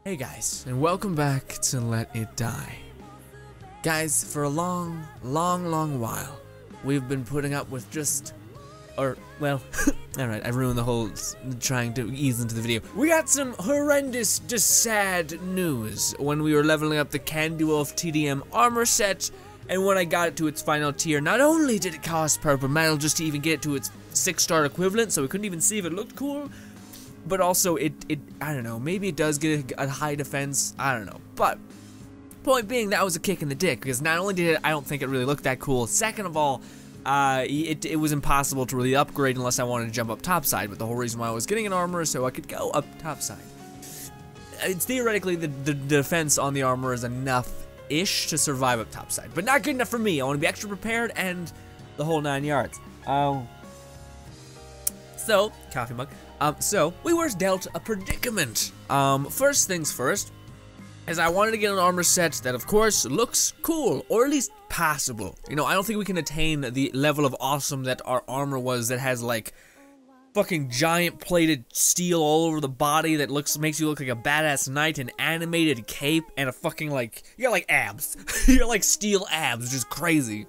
Hey guys, and welcome back to Let It Die. Guys, for a long while, we've been putting up with alright, I ruined the whole trying to ease into the video. We got some horrendous, just sad news when we were leveling up the Candy Wolf TDM armor set, and when I got it to its final tier, not only did it cost purple metal just to even get it to its 6-star equivalent, so we couldn't even see if it looked cool, but also I don't know, maybe it does get a high defense, I don't know. But, point being, that was a kick in the dick, because not only did I don't think it really looked that cool, second of all, it was impossible to really upgrade unless I wanted to jump up topside, but the whole reason why I was getting an armor is so I could go up topside. It's theoretically, the defense on the armor is enough-ish to survive up topside, but not good enough for me. I want to be extra prepared and the whole 9 yards. So, coffee mug. So, we were dealt a predicament. First things first, is I wanted to get an armor set that, of course, looks cool, or at least passable. You know, I don't think we can attain the level of awesome that our armor was that has, like, fucking giant plated steel all over the body that makes you look like a badass knight, an animated cape, and a fucking, like, you got, like, abs. You got, like, steel abs, which is crazy.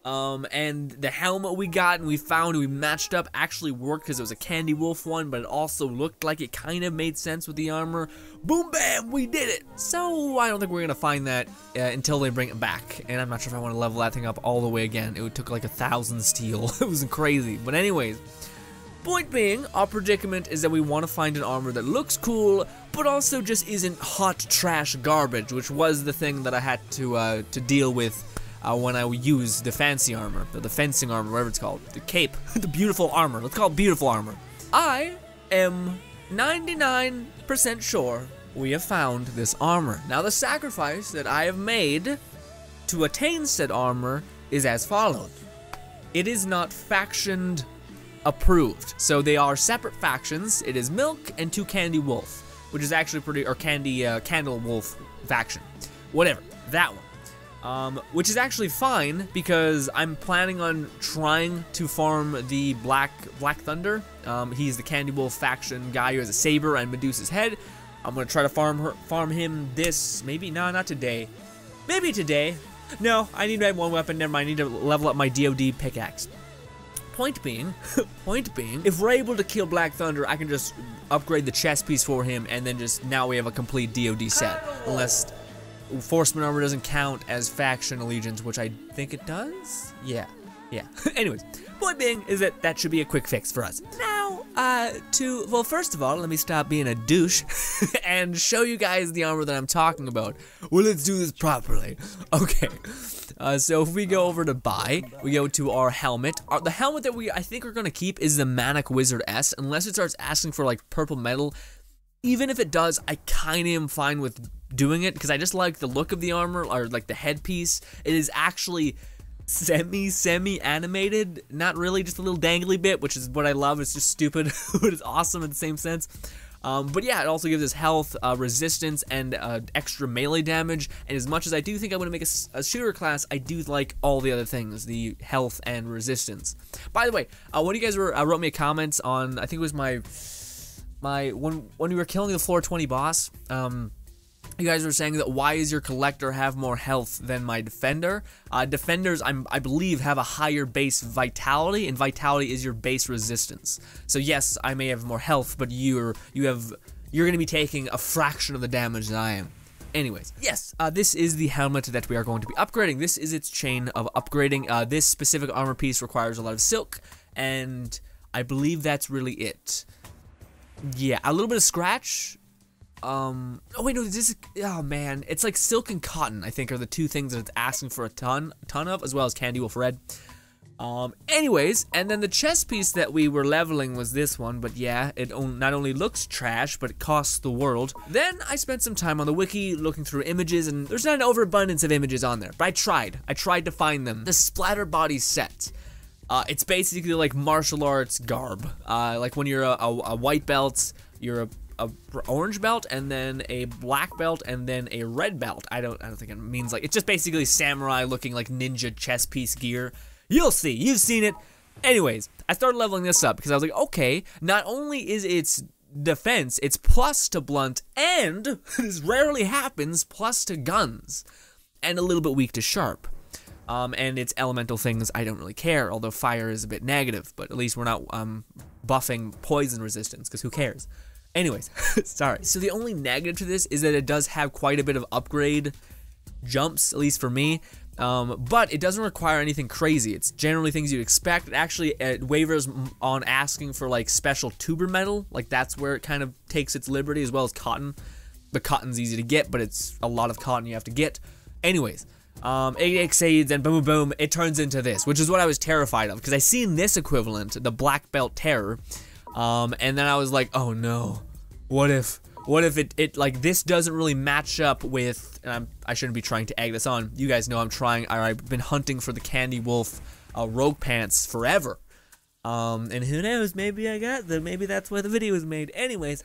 And the helmet we got and we found, we matched up, actually worked because it was a Candy Wolf one, but it also looked like it kind of made sense with the armor. Boom, bam, we did it! So, I don't think we're going to find that until they bring it back, and I'm not sure if I want to level that thing up all the way again. It took like 1,000 steel. It was crazy. But anyways, point being, our predicament is that we want to find an armor that looks cool, but also just isn't hot trash garbage, which was the thing that I had to deal with when I used the fancy armor, the fencing armor, whatever it's called, the cape, the beautiful armor. Let's call it beautiful armor. I am 99% sure we have found this armor. Now, the sacrifice that I have made to attain said armor is as follows. It is not faction approved, so they are separate factions. It is Milk and 2 Candy Wolf, which is actually pretty, or Candle Wolf faction, whatever, that one. Which is actually fine, because I'm planning on trying to farm the Black Thunder. He's the Candy Wolf faction guy who has a saber and Medusa's head. I'm gonna try to farm him this, maybe, no, not today. Maybe today. No, I need to have one weapon, never mind, I need to level up my DOD pickaxe. Point being, if we're able to kill Black Thunder, I can just upgrade the chest piece for him, and then just, now we have a complete DOD set. Unless Forceman armor doesn't count as faction allegiance, which I think it does? Yeah. Anyways, point being is that should be a quick fix for us. Now, well, first of all, let me stop being a douche and show you guys the armor that I'm talking about. Well, let's do this properly. Okay, so if we go over to buy, we go to our helmet. The helmet that I think we're gonna keep is the Manic Wizard S, unless it starts asking for, like, purple metal. Even if it does, I kinda am fine with doing it, because I just like the look of the armor, or like the headpiece. It is actually semi animated, not really, just a little dangly bit, which is what I love. It's just stupid, but it's awesome in the same sense. But yeah, it also gives us health, resistance, and extra melee damage. And as much as I do think I'm going to make a shooter class, I do like all the other things, the health and resistance. By the way, one of you guys wrote me a comment on, I think it was when we were killing the floor 20 boss. You guys were saying that why does your collector have more health than my defender? Defenders, I believe, have a higher base vitality, and vitality is your base resistance. So yes, I may have more health, but you're gonna be taking a fraction of the damage that I am. Anyways, yes, this is the helmet that we are going to be upgrading. This is its chain of upgrading. This specific armor piece requires a lot of silk, and I believe that's really it. Yeah, a little bit of scratch. Oh wait, no, this is, oh man, it's like silk and cotton, I think, are the two things that it's asking for a ton of, as well as Candy Wolf Red. Anyways, and then the chest piece that we were leveling was this one, but yeah, it not only looks trash, but it costs the world. Then I spent some time on the wiki looking through images, and there's not an overabundance of images on there, but I tried to find them. The Splatter Body set. It's basically like martial arts garb. Like when you're a white belt, you're a orange belt, and then a black belt, and then a red belt. I don't think it means, like, it's just basically samurai looking like ninja chest piece gear. You'll see, you've seen it. Anyways, I started leveling this up because I was like, okay, not only is its defense, it's plus to blunt, and this rarely happens, plus to guns, and a little bit weak to sharp. And it's elemental things, I don't really care, although fire is a bit negative, but at least we're not buffing poison resistance, because who cares? Anyways, sorry. So the only negative to this is that it does have quite a bit of upgrade jumps, at least for me, but it doesn't require anything crazy. It's generally things you'd expect. It actually wavers on asking for like special tuber metal, like that's where it kind of takes its liberty, as well as cotton. The cotton's easy to get, but it's a lot of cotton you have to get. Anyways, it exceeds and boom, boom, it turns into this, which is what I was terrified of, because I seen this equivalent, the Black Belt Terror, and then I was like, oh no, what if it like, this doesn't really match up with, and I shouldn't be trying to egg this on, you guys know I've been hunting for the Candy Wolf Rogue Pants forever. And who knows, maybe I got them, maybe that's why the video was made. Anyways,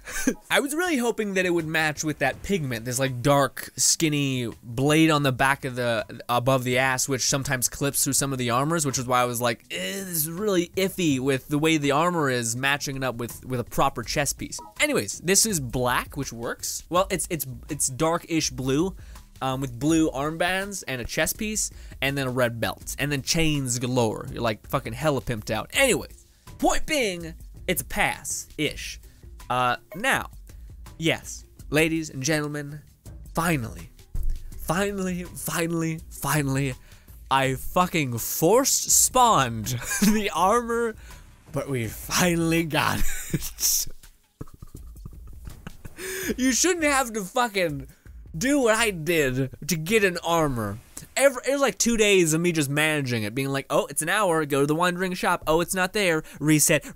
I was really hoping that it would match with that pigment, this like dark, skinny blade on the back of above the ass, which sometimes clips through some of the armors, which is why I was like, this is really iffy with the way the armor is matching it up with a proper chest piece. Anyways, this is black, which works. Well, it's dark-ish blue. With blue armbands and a chest piece, and then a red belt, and then chains galore. You're like fucking hella pimped out. Anyways, point being, it's a pass-ish. Now, yes, ladies and gentlemen, finally, I fucking forced spawned the armor, but we finally got it. You shouldn't have to fucking do what I did to get an armor. It was like 2 days of me just managing it, being like, oh, it's an hour, go to the Wandering Shop, oh, it's not there, reset,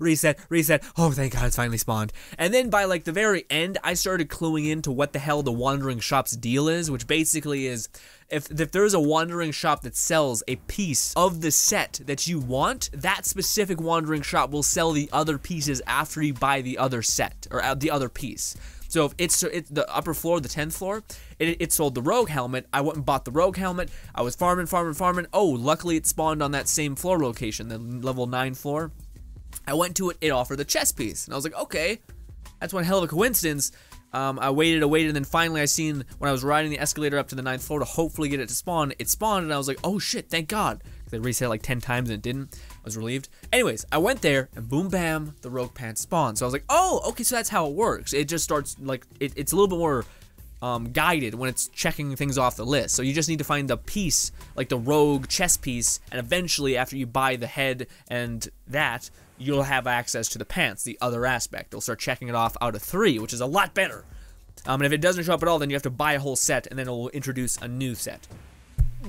oh, thank God it's finally spawned. And then by like the very end, I started cluing into what the hell the Wandering Shop's deal is, which basically is, if there's a Wandering Shop that sells a piece of the set that you want, that specific Wandering Shop will sell the other pieces after you buy the other set, or the other piece. So if it's the upper floor, the 10th floor, it sold the rogue helmet. I went and bought the rogue helmet. I was farming. Oh, luckily it spawned on that same floor location, the level 9 floor. I went to it, it offered the chest piece. And I was like, okay, that's one hell of a coincidence. I waited, and then finally I seen, when I was riding the escalator up to the 9th floor to hopefully get it to spawn, it spawned, and I was like, oh shit, thank God. They reset like 10 times and it didn't. I was relieved. Anyways, I went there, and boom bam, the rogue pants spawned. So I was like, oh, okay, so that's how it works. It just starts, like, it's a little bit more guided when it's checking things off the list. So you just need to find the piece, like the rogue chest piece, and eventually after you buy the head and that, you'll have access to the pants, the other aspect. They'll start checking it off out of 3, which is a lot better. And if it doesn't show up at all, then you have to buy a whole set, and then it will introduce a new set.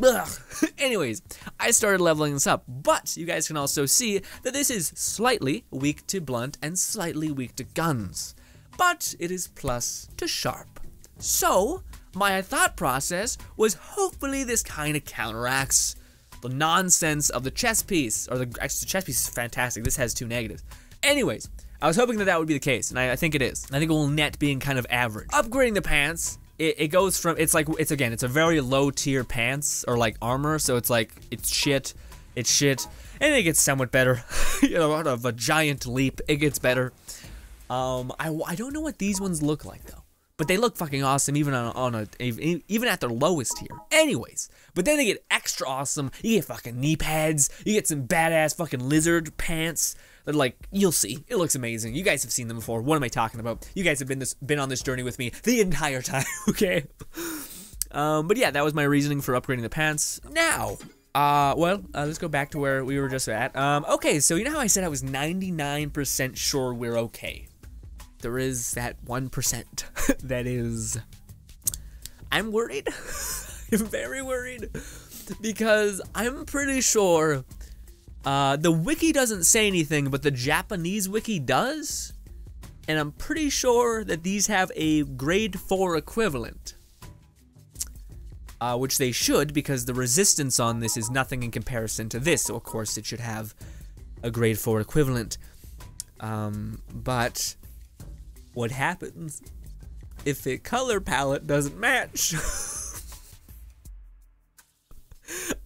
Ugh. Anyways, I started leveling this up, but you guys can also see that this is slightly weak to blunt and slightly weak to guns, but it is plus to sharp. So, my thought process was hopefully this kind of counteracts the nonsense of the chest piece, or actually the chest piece is fantastic, this has 2 negatives. Anyways, I was hoping that that would be the case, and I think it is. I think it will net being kind of average. Upgrading the pants, it goes from, it's a very low tier pants, or like armor, so it's like, it's shit, and it gets somewhat better. You know, out of a giant leap, it gets better. I don't know what these ones look like though, but they look fucking awesome even even at their lowest tier. Anyways, but then they get extra awesome. You get fucking knee pads, you get some badass fucking lizard pants. Like, you'll see, it looks amazing. You guys have seen them before. What am I talking about? You guys have been on this journey with me the entire time, okay? But yeah, that was my reasoning for upgrading the pants. Now, let's go back to where we were just at. Okay, so you know how I said I was 99% sure we're okay? There is that 1% that is, I'm worried. I'm very worried, because I'm pretty sure the wiki doesn't say anything, but the Japanese wiki does, and I'm pretty sure that these have a grade 4 equivalent, which they should, because the resistance on this is nothing in comparison to this, so of course it should have a grade 4 equivalent. But what happens if the color palette doesn't match?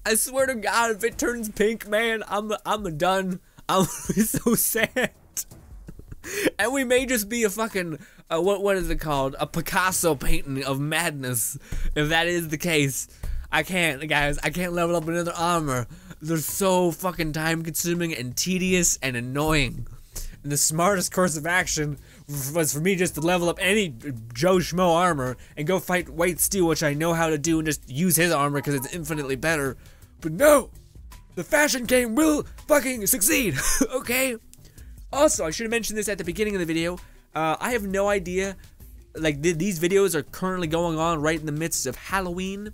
I swear to God, if it turns pink, man, I'm done. I'm gonna be so sad. And we may just be a fucking, what is it called? A Picasso painting of madness. If that is the case, I can't, guys. I can't level up another armor. They're so fucking time consuming and tedious and annoying. And the smartest course of action was for me just to level up any Joe Schmo armor and go fight White Steel, which I know how to do, and just use his armor because it's infinitely better. But no! The Fashion King will fucking succeed, okay? Also, I should have mentioned this at the beginning of the video. I have no idea, like, these videos are currently going on right in the midst of Halloween.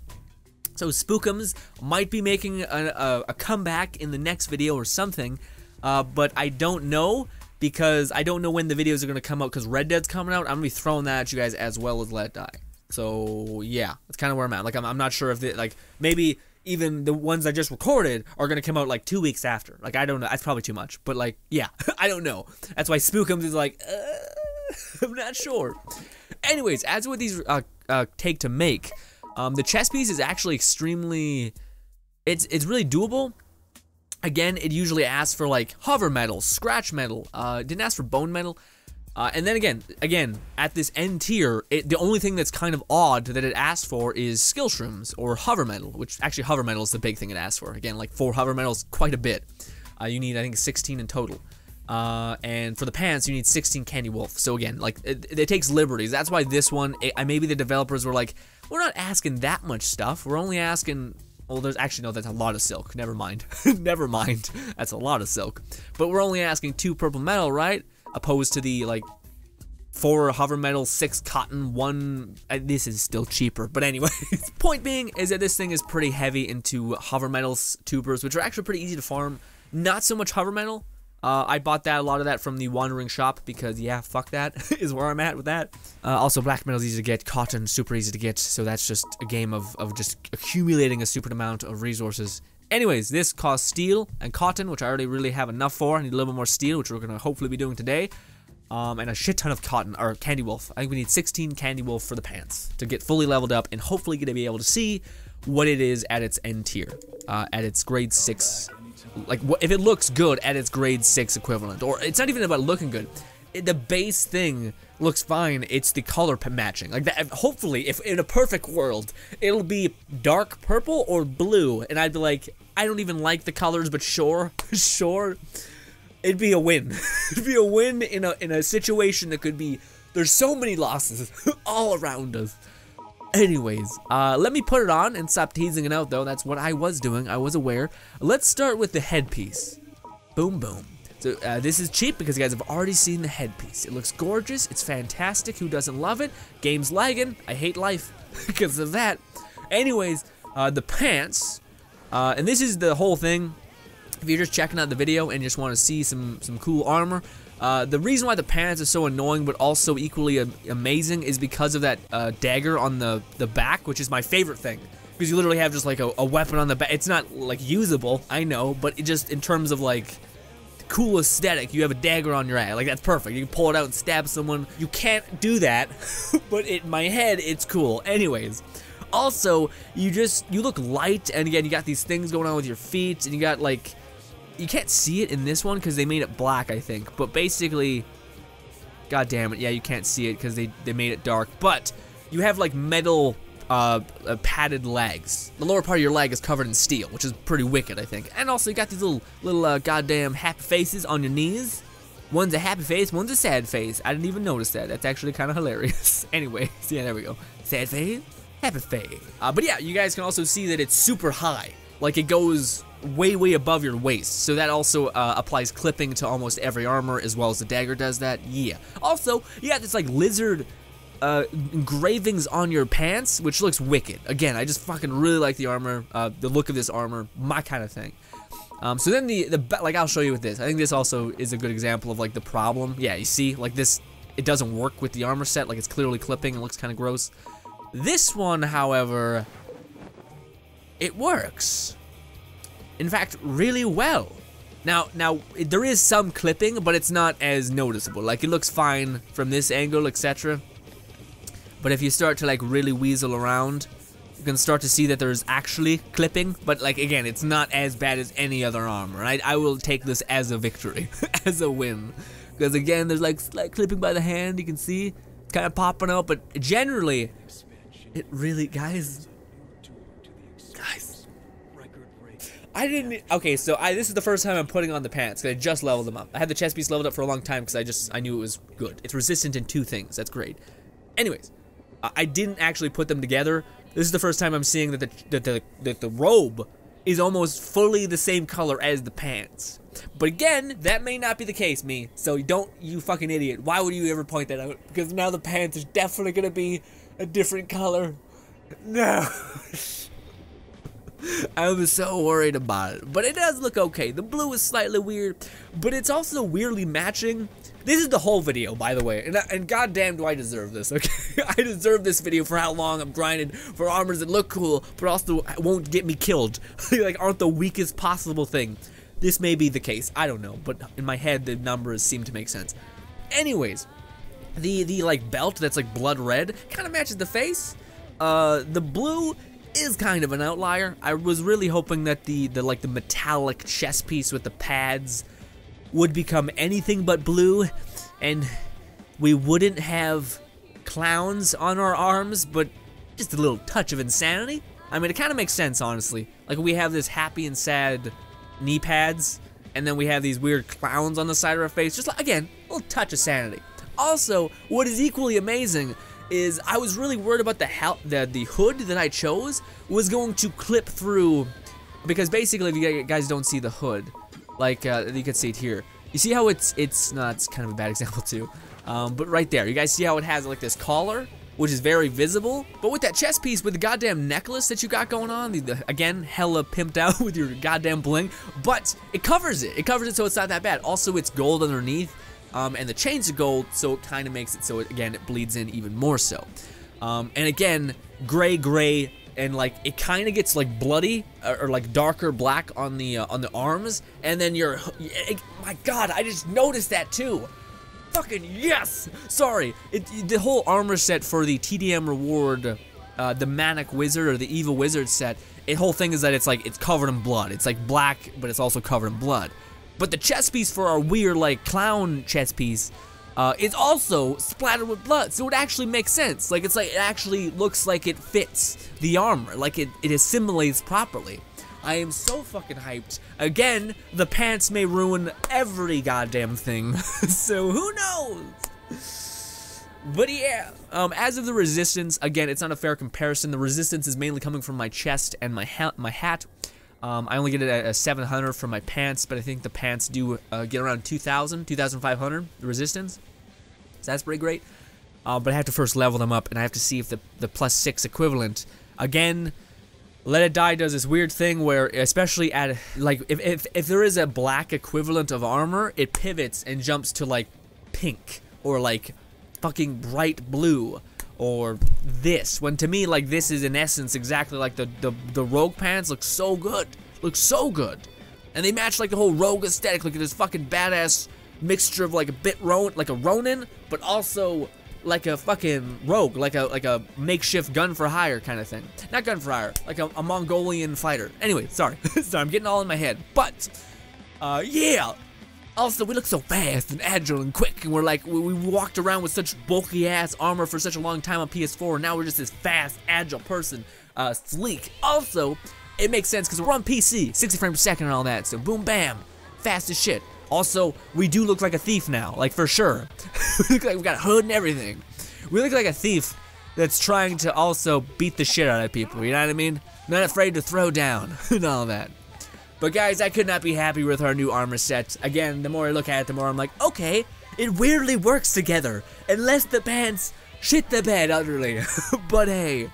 So Spookums might be making a comeback in the next video or something. But I don't know, because I don't know when the videos are going to come out, because Red Dead's coming out. I'm going to be throwing that at you guys as well as Let It Die. So, yeah, that's kind of where I'm at. Like, I'm not sure if, like, maybe even the ones I just recorded are going to come out, like, 2 weeks after. Like, I don't know. That's probably too much. But, like, yeah, I don't know. That's why Spookums is like, I'm not sure. Anyways, as with these take to make, the chess piece is actually extremely, it's really doable. Again, it usually asks for like hover metal, scratch metal, didn't ask for bone metal. And then again, at this end tier, the only thing that's kind of odd that it asks for is skill shrooms or hover metal, which actually hover metal is the big thing it asks for. Again, like 4 hover metals, quite a bit. You need, I think, 16 in total. And for the pants, you need 16 Candy Wolf. So again, like, it takes liberties. That's why this one, maybe the developers were like, we're not asking that much stuff. We're only asking, well, there's actually, no, that's a lot of silk. Never mind. Never mind. That's a lot of silk. But we're only asking 2 purple metal, right? Opposed to the, like, 4 hover metal, 6 cotton, 1, this is still cheaper. But anyway, point being is that this thing is pretty heavy into hover metals, tubers, which are actually pretty easy to farm. Not so much hover metal. I bought a lot of that from the Wandering Shop because, yeah, fuck that, is where I'm at with that. Also, black metal's easy to get, cotton, super easy to get, so that's just a game of just accumulating a super amount of resources. Anyways, this costs steel and cotton, which I already really have enough for. I need a little bit more steel, which we're going to hopefully be doing today. And a shit ton of cotton, or Candy Wolf. I think we need 16 Candy Wolf for the pants to get fully leveled up and hopefully get to be able to see what it is at its end tier, at its grade 6. Like, if it looks good at its grade 6 equivalent, or it's not even about looking good. The base thing looks fine. It's the color matching. Like that. Hopefully, if in a perfect world, it'll be dark purple or blue, and I'd be like, I don't even like the colors, but sure, sure. It'd be a win. It'd be a win in a situation that could be. There's so many losses all around us. Anyways, let me put it on and stop teasing it out, though. That's what I was doing. I was aware. Let's start with the headpiece. Boom, boom. So, this is cheap because you guys have already seen the headpiece. It looks gorgeous. It's fantastic. Who doesn't love it? Game's lagging. I hate life because of that. Anyways, the pants. And this is the whole thing. If you're just checking out the video and just want to see some cool armor, the reason why the pants are so annoying but also equally amazing is because of that dagger on the back, which is my favorite thing. Because you literally have just like a weapon on the back. It's not like usable, I know, but it just in terms of like cool aesthetic, you have a dagger on your ass. Like that's perfect. You can pull it out and stab someone. You can't do that, but in my head, it's cool. Anyways. Also, you look light, and again, you got these things going on with your feet, and you got like, you can't see it in this one because they made it black, I think, but basically, god damn it, yeah, you can't see it because they made it dark, but you have like metal padded legs. The lower part of your leg is covered in steel, which is pretty wicked, I think, and also you got these little goddamn happy faces on your knees. One's a happy face, one's a sad face. I didn't even notice that. That's actually kind of hilarious. Anyways, yeah, there we go. Sad face, happy face. But yeah, you guys can also see that it's super high. Like it goes way above your waist, so that also applies clipping to almost every armor as well as the dagger does that. Yeah. Also, you got this like lizard engravings on your pants, which looks wicked. Again, I just fucking really like the armor, the look of this armor, my kind of thing. So then like I'll show you with this. I think this also is a good example of like the problem. Yeah, you see, like this, it doesn't work with the armor set. Like it's clearly clipping. It looks kind of gross. This one, however, it works. In fact, really well. Now there is some clipping, but it's not as noticeable. Like it looks fine from this angle, etc. But if you start to like really weasel around, you can start to see that there's actually clipping. But like again, it's not as bad as any other armor. I will take this as a victory, as a win. because again, there's like slight clipping by the hand. You can see it's kind of popping out, but generally, it really, guys. I didn't. Okay, so this is the first time I'm putting on the pants because I just leveled them up. I had the chest piece leveled up for a long time because I knew it was good. It's resistant in 2 things. That's great. Anyways, I didn't actually put them together. This is the first time I'm seeing that the robe is almost fully the same color as the pants. But again, that may not be the case, me. So you fucking idiot. Why would you ever point that out? Because now the pants is definitely gonna be a different color. No. I was so worried about it, but it does look okay. The blue is slightly weird, but it's also weirdly matching. This is the whole video, by the way, and goddamn do I deserve this, okay? I deserve this video for how long I'm grinding for armors that look cool, but also won't get me killed. Like, aren't the weakest possible thing. This may be the case, I don't know, but in my head, the numbers seem to make sense. Anyways, the like, belt that's, like, blood red kind of matches the face. The blue is kind of an outlier. I was really hoping that the metallic chest piece with the pads would become anything but blue, and we wouldn't have clowns on our arms, but just a little touch of insanity. I mean, it kind of makes sense, honestly. Like, we have this happy and sad knee pads, and then we have these weird clowns on the side of our face. Just like, again, a little touch of sanity. Also, what is equally amazing is I was really worried about the hood that I chose was going to clip through, because basically, if you guys don't see the hood, like you can see it here. You see how it's kind of a bad example too, but right there, you guys see how it has like this collar, which is very visible, but with that chest piece, with the goddamn necklace that you got going on, again, hella pimped out with your goddamn bling, but it covers it so it's not that bad. Also, it's gold underneath. And the chains are gold, so it kind of makes it so it bleeds in even more so. And again, gray, and like it kind of gets like bloody or like darker black on the arms, and then my God, I just noticed that too. Fucking yes! Sorry, the whole armor set for the TDM reward, the Manic Wizard or the Evil Wizard set. The whole thing is that it's covered in blood. It's like black, but it's also covered in blood. But the chest piece for our weird, like, clown chest piece is also splattered with blood, so it actually makes sense. Like, it actually looks like it fits the armor, like it assimilates properly. I am so fucking hyped. Again, the pants may ruin every goddamn thing, so who knows? But yeah, as of the resistance, again, it's not a fair comparison. The resistance is mainly coming from my chest and my hat. I only get it at 700 for my pants, but I think the pants do get around 2,000, 2,500 resistance. So that's pretty great. But I have to first level them up, and I have to see if the +6 equivalent. Again, Let It Die does this weird thing where, especially at, like, if there is a black equivalent of armor, it pivots and jumps to, like, pink, or, like, fucking bright blue, or this, when to me, like, this is in essence exactly like the rogue pants. Look so good, and they match like the whole rogue aesthetic. Look at this fucking badass mixture of like a Ronin, but also like a fucking rogue, like a makeshift gun for hire kind of thing. Not gun for hire, like a Mongolian fighter. Anyway, sorry, sorry, I'm getting all in my head, but yeah. Also, we look so fast and agile and quick, and we walked around with such bulky-ass armor for such a long time on PS4, and now we're just this fast, agile person, sleek. Also, it makes sense because we're on PC, 60 frames per second and all that, so boom, bam, fast as shit. Also, we do look like a thief now, like for sure. We look like we got a hood and everything. We look like a thief that's trying to also beat the shit out of people, you know what I mean? Not afraid to throw down and all that. But guys, I could not be happy with our new armor set. Again, the more I look at it, the more I'm like, okay, it weirdly works together. Unless the pants shit the bed utterly. But hey,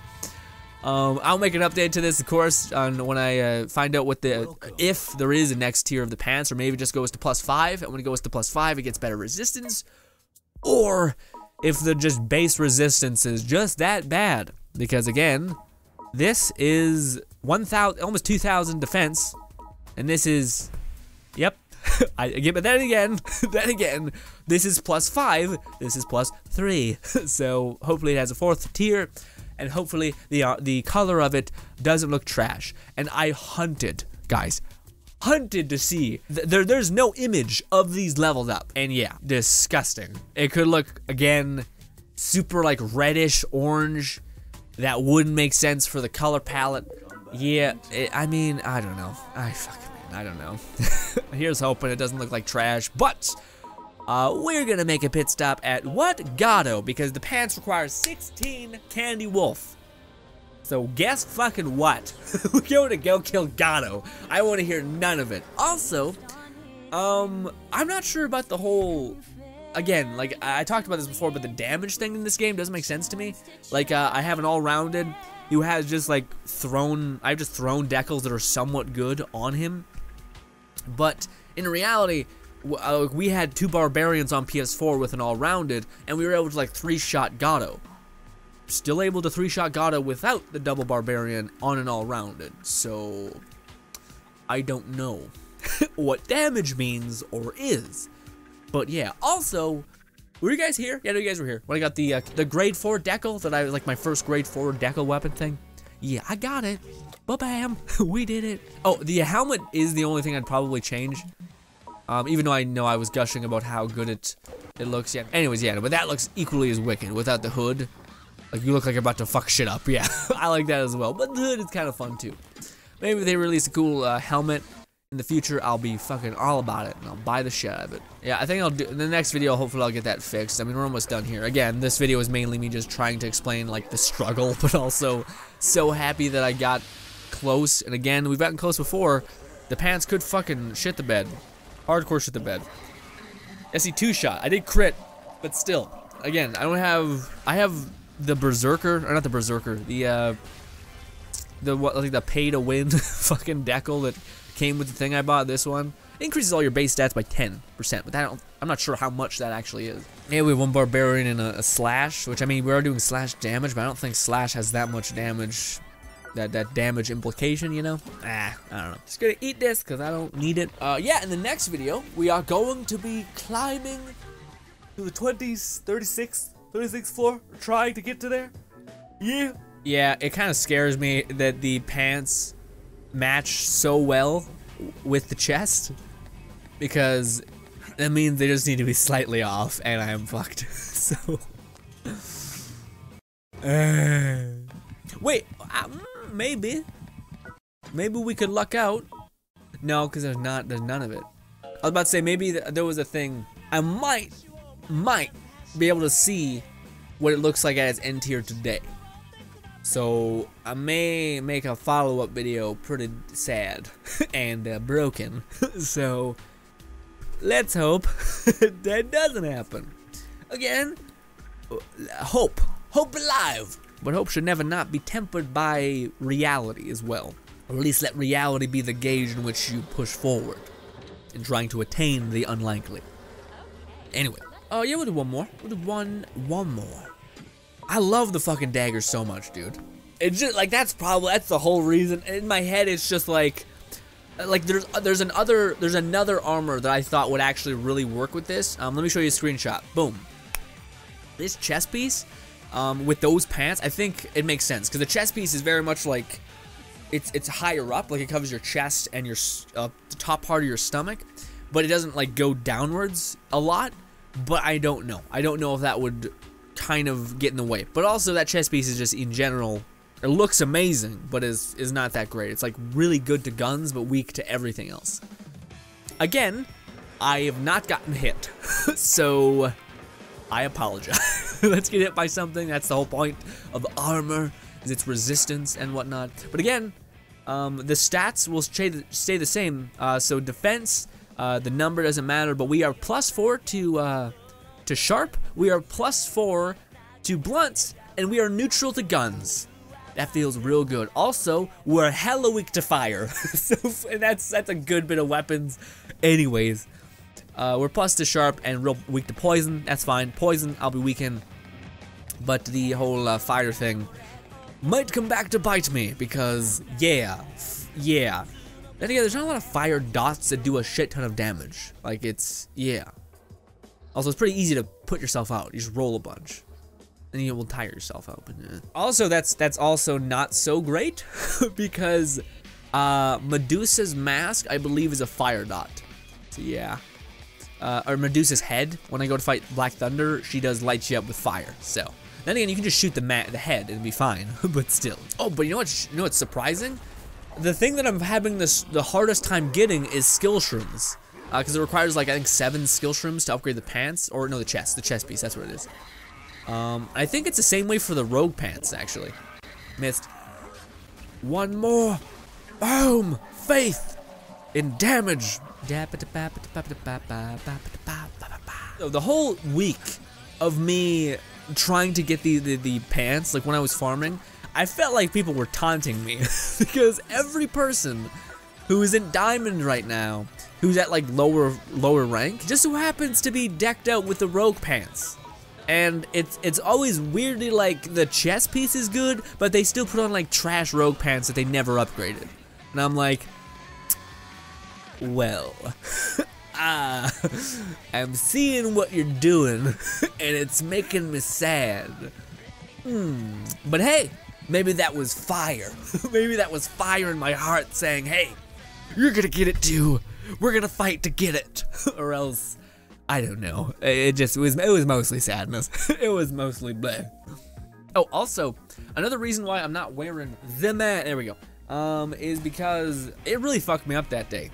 I'll make an update to this, of course, on when I find out what if there is a next tier of the pants, or maybe it just goes to +5, and when it goes to +5, it gets better resistance, or if the just base resistance is just that bad. Because again, this is 1,000, almost 2,000 defense. And this is, yep, but then again, this is +5, this is +3. So hopefully it has a 4th tier, and hopefully the color of it doesn't look trash. And I hunted, guys, hunted to see. There's no image of these leveled up. And yeah, disgusting. It could look, again, super like reddish orange. That wouldn't make sense for the color palette. Yeah, I mean, I don't know. I don't know. Here's hoping it doesn't look like trash, but we're gonna make a pit stop at what? Gato, because the pants require 16 Candy Wolf. So guess fucking what? We're going to go kill Gato. I want to hear none of it. Also, I'm not sure about the whole, again, like I talked about this before, but the damage thing in this game doesn't make sense to me. Like I have an all-rounded who has just like I've just thrown decals that are somewhat good on him. But in reality, we had 2 barbarians on PS4 with an all-rounded, and we were able to like 3-shot Gato. Still able to 3-shot Gato without the double barbarian on an all-rounded. So I don't know what damage means or is. But yeah, also, were you guys here? Yeah, no, you guys were here. When I got the grade 4 decal, that I was like my first grade 4 decal weapon thing. Yeah, I got it. Ba-bam, we did it. Oh, the helmet is the only thing I'd probably change. Even though I know I was gushing about how good it looks. Yeah. Anyways, yeah, but that looks equally as wicked without the hood. Like, you look like you're about to fuck shit up. Yeah, I like that as well. But the hood is kind of fun, too. Maybe if they release a cool helmet in the future, I'll be fucking all about it. And I'll buy the shit out of it. Yeah, I think I'll do, in the next video, hopefully I'll get that fixed. I mean, we're almost done here. Again, this video is mainly me just trying to explain, like, the struggle. But also, so happy that I got close. And again, we've gotten close before. The pants could fucking shit the bed. Hardcore shit the bed. SE 2-shot. I did crit, but still. Again, I have the Berserker, or not the Berserker, the pay to win fucking decal that came with the thing I bought. This one increases all your base stats by 10%, but I'm not sure how much that actually is. Yeah, we have 1 barbarian and a slash, which I mean we are doing slash damage, but I don't think slash has that much damage. That damage implication, you know? I don't know. Just gonna eat this because I don't need it. Yeah, in the next video, we are going to be climbing to the 36th floor, trying to get to there. Yeah. Yeah, it kind of scares me that the pants match so well with the chest, because that means they just need to be slightly off, and I am fucked. So. Wait. Maybe we could luck out. No, because there's none of it. I was about to say maybe there was a thing. I might be able to see what it looks like at its end tier today. So I may make a follow-up video pretty sad and broken. So let's hope that doesn't happen. Again, hope alive. But hope should never not be tempered by reality as well. Or at least let reality be the gauge in which you push forward in trying to attain the unlikely. Anyway. Oh, yeah, we'll do one more. We'll do one more. I love the fucking dagger so much, dude. It's just, like, that's the whole reason. In my head, it's just like there's another armor that I thought would actually really work with this. Let me show you a screenshot. Boom. This chest piece, with those pants, I think it makes sense, because the chest piece is very much like it's higher up, like it covers your chest and your the top part of your stomach, but it doesn't like go downwards a lot. But I don't know if that would kind of get in the way. But also that chest piece is just in general, it looks amazing, but is not that great. It's like really good to guns, but weak to everything else. Again, I have not gotten hit, so I apologize. Let's get hit by something. That's the whole point of armor, is its resistance and whatnot. But again, the stats will stay the same. So defense, the number doesn't matter, but we are +4 to sharp, we are +4 to blunts, and we are neutral to guns. That feels real good. Also, we're hella weak to fire. So and that's a good bit of weapons. Anyways, we're + to sharp and real weak to poison. That's fine. Poison, I'll be weak in. But the whole fire thing might come back to bite me, because yeah. Then again, there's not a lot of fire dots that do a shit ton of damage. Like, yeah. Also, it's pretty easy to put yourself out. You just roll a bunch, and you will tire yourself out. But, Also, that's also not so great, because Medusa's mask, I believe, is a fire dot. So yeah. Or Medusa's head, when I go to fight Black Thunder, she does light you up with fire. So then again, you can just shoot the head and be fine. But still. Oh, but you know what's surprising? The thing that I'm having the hardest time getting is skill shrooms. Because it requires, like, I think 7 skill shrooms to upgrade the pants. Or, no, the chest piece, that's what it is. I think it's the same way for the rogue pants, actually. Missed. One more. Boom! Faith in damage. So the whole week of me trying to get the pants, like when I was farming, I felt like people were taunting me. Because every person who is in diamond right now, who's at like lower rank, just so happens to be decked out with the rogue pants. And it's always weirdly like the chest piece is good, but they still put on like trash rogue pants that they never upgraded. And I'm like, well, I'm seeing what you're doing, and it's making me sad. But hey, maybe that was fire. Maybe that was fire in my heart saying, hey, you're gonna get it too. We're gonna fight to get it. Or else, I don't know. It was mostly sadness. It was mostly bleh. Oh, also, another reason why I'm not wearing the mask, there we go, is because it really fucked me up that day.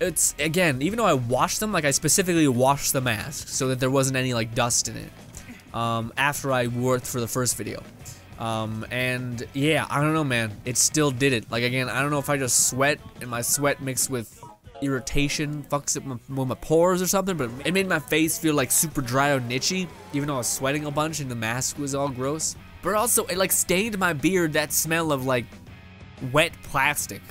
It's, again, even though I washed them, like I specifically washed the mask so that there wasn't any like dust in it, after I wore it for the first video. And yeah, I don't know, man, it still did it. Like, again, I don't know if I just sweat and my sweat mixed with irritation fucks it with my pores or something, but it made my face feel like super dry and itchy, even though I was sweating a bunch and the mask was all gross. But also, it like stained my beard that smell of like wet plastic.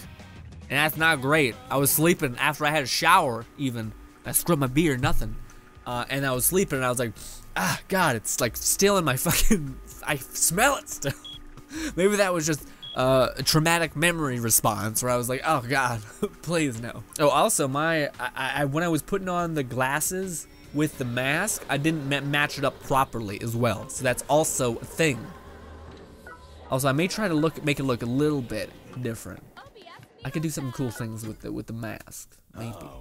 And that's not great. I was sleeping after I had a shower, even. I scrubbed my beard, nothing. And I was sleeping, and I was like, ah, God, it's like still in my fucking, I smell it still. Maybe that was just a traumatic memory response, where I was like, oh, God, please no. Oh, also, when I was putting on the glasses with the mask, I didn't match it up properly as well. So that's also a thing. Also, I may try to make it look a little bit different. I could do some cool things with the mask.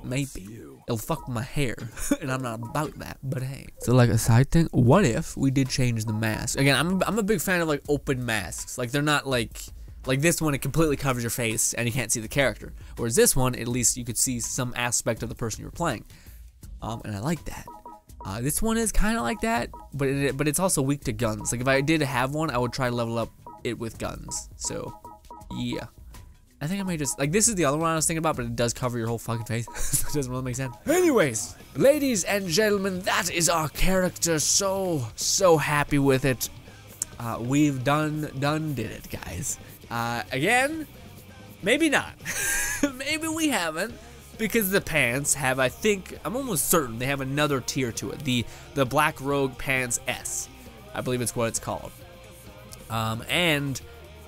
Maybe. It'll fuck my hair, and I'm not about that, but hey. So like a side thing, what if we did change the mask? Again, I'm a big fan of like open masks. Like they're not like this one, it completely covers your face and you can't see the character. Whereas this one, at least you could see some aspect of the person you were playing. And I like that. This one is kind of like that, but it's also weak to guns. Like if I did have one, I would try to level up it with guns. So yeah. I think I may just, like, this is the other one I was thinking about, but it does cover your whole fucking face. So it doesn't really make sense. Anyways, ladies and gentlemen, that is our character. So happy with it. We've done did it, guys. Again, maybe not. Maybe we haven't, because the pants have, I think, I'm almost certain they have another tier to it. The Black Rogue Pants S. I believe it's what it's called. And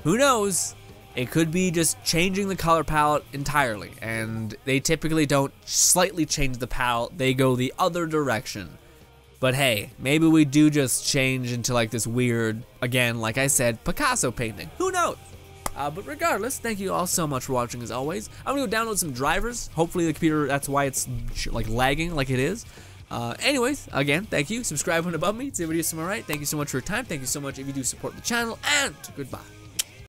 who knows? It could be just changing the color palette entirely, and they typically don't slightly change the palette, they go the other direction. But hey, maybe we do just change into like this weird, again, like I said, Picasso painting. Who knows? But regardless, thank you all so much for watching as always. I'm gonna go download some drivers. Hopefully the computer, that's why it's like lagging like it is. Anyways, again, thank you. Subscribe when above me. See videos to my right. Thank you so much for your time. Thank you so much if you do support the channel, and goodbye.